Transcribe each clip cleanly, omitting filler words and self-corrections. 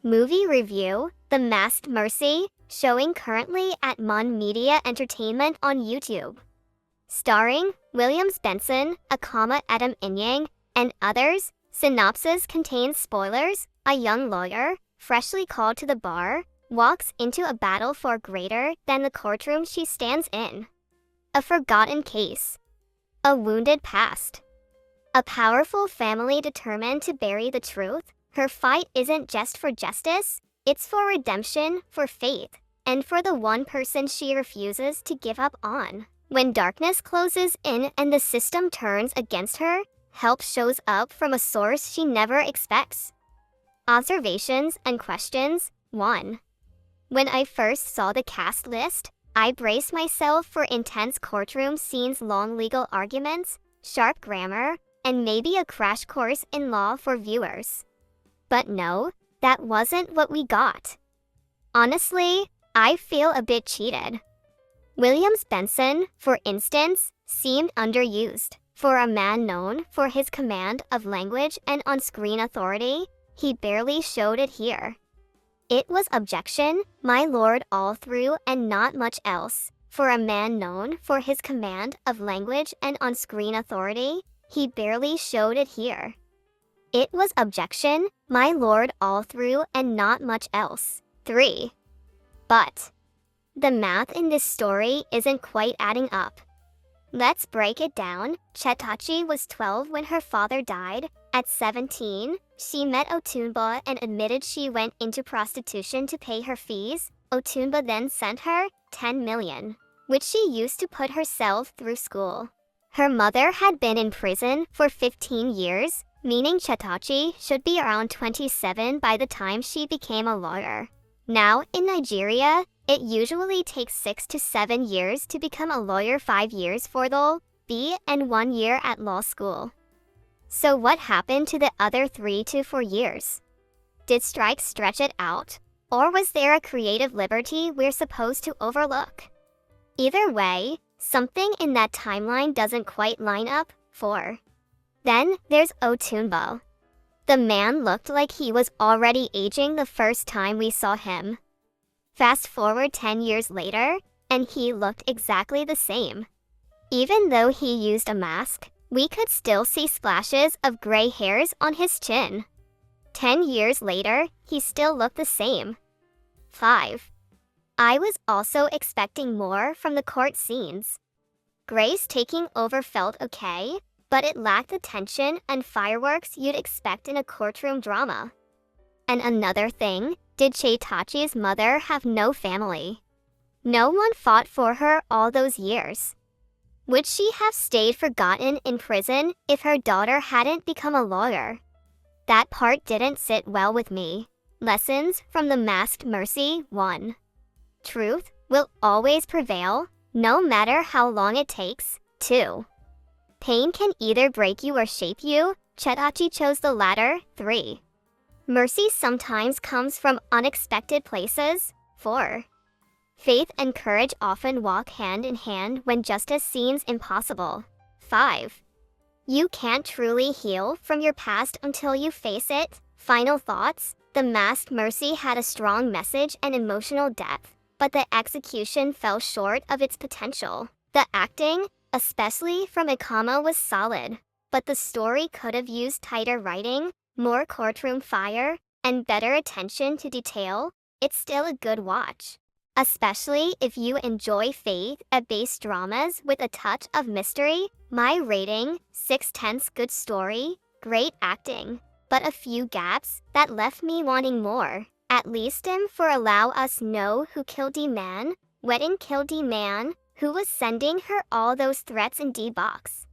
Movie review, The Masked Mercy, showing currently at Mon Media Entertainment on YouTube. Starring Williams Benson, Adam Inyang, and others. Synopsis contains spoilers. A young lawyer, freshly called to the bar, walks into a battle for greater than the courtroom she stands in. A forgotten case. A wounded past. A powerful family determined to bury the truth. Her fight isn't just for justice, it's for redemption, for faith, and for the one person she refuses to give up on. When darkness closes in and the system turns against her, help shows up from a source she never expects. Observations and questions. 1. When I first saw the cast list, I braced myself for intense courtroom scenes, long legal arguments, sharp grammar, and maybe a crash course in law for viewers. But no, that wasn't what we got. Honestly, I feel a bit cheated. Williams Benson, for instance, seemed underused. For a man known for his command of language and on-screen authority, he barely showed it here. It was objection, my lord, all through and not much else. For a man known for his command of language and on-screen authority, he barely showed it here. It was objection, my lord, all through and not much else. 3. But the math in this story isn't quite adding up. Let's break it down. Chetachi was 12 when her father died. At 17, she met Otunba and admitted she went into prostitution to pay her fees. Otunba then sent her 10 million, which she used to put herself through school. Her mother had been in prison for 15 years, meaning Chetachi should be around 27 by the time she became a lawyer. Now, in Nigeria, it usually takes 6 to 7 years to become a lawyer, 5 years for the B and 1 year at law school. So what happened to the other 3 to 4 years? Did strikes stretch it out? Or was there a creative liberty we're supposed to overlook? Either way, something in that timeline doesn't quite line up. 4. Then there's Otunbo. The man looked like he was already aging the first time we saw him. Fast forward 10 years later, and he looked exactly the same. Even though he used a mask, we could still see splashes of gray hairs on his chin. 10 years later, he still looked the same. 5. I was also expecting more from the court scenes. Grace taking over felt okay, but it lacked the tension and fireworks you'd expect in a courtroom drama. And another thing, did Chetachi's mother have no family? No one fought for her all those years. Would she have stayed forgotten in prison if her daughter hadn't become a lawyer? That part didn't sit well with me. Lessons from The Masked Mercy. 1. Truth will always prevail, no matter how long it takes. 2. Pain can either break you or shape you. Chetachi chose the latter. 3. Mercy sometimes comes from unexpected places. 4. Faith and courage often walk hand in hand when justice seems impossible. 5. You can't truly heal from your past until you face it. Final thoughts. The Masked Mercy had a strong message and emotional depth, but the execution fell short of its potential. The acting, especially from Ikama, was solid, but the story could have used tighter writing, more courtroom fire, and better attention to detail. It's still a good watch, especially if you enjoy faith-based dramas with a touch of mystery. My rating, 6/10. Good story, great acting, but a few gaps that left me wanting more. At least for allow us know who killed the man, wedding killed the man, who was sending her all those threats in the box.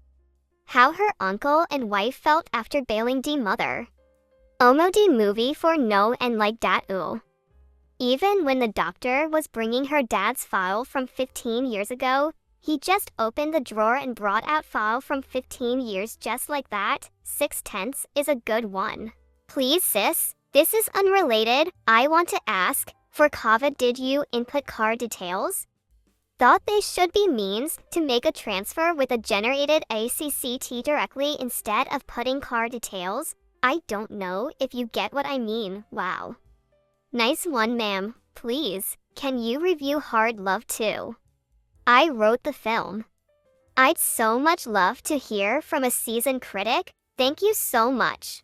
How her uncle and wife felt after bailing the mother. Omodi movie for no and like that. Even when the doctor was bringing her dad's file from 15 years ago, he just opened the drawer and brought out file from 15 years just like that. 6/10 is a good one. Please sis, this is unrelated. I want to ask, for Kava, did you input card details? Thought they should be means to make a transfer with a generated ACCT directly instead of putting card details. I don't know if you get what I mean. Wow. Nice one, ma'am. Please, can you review Hard Love too? I wrote the film. I'd so much love to hear from a seasoned critic. Thank you so much.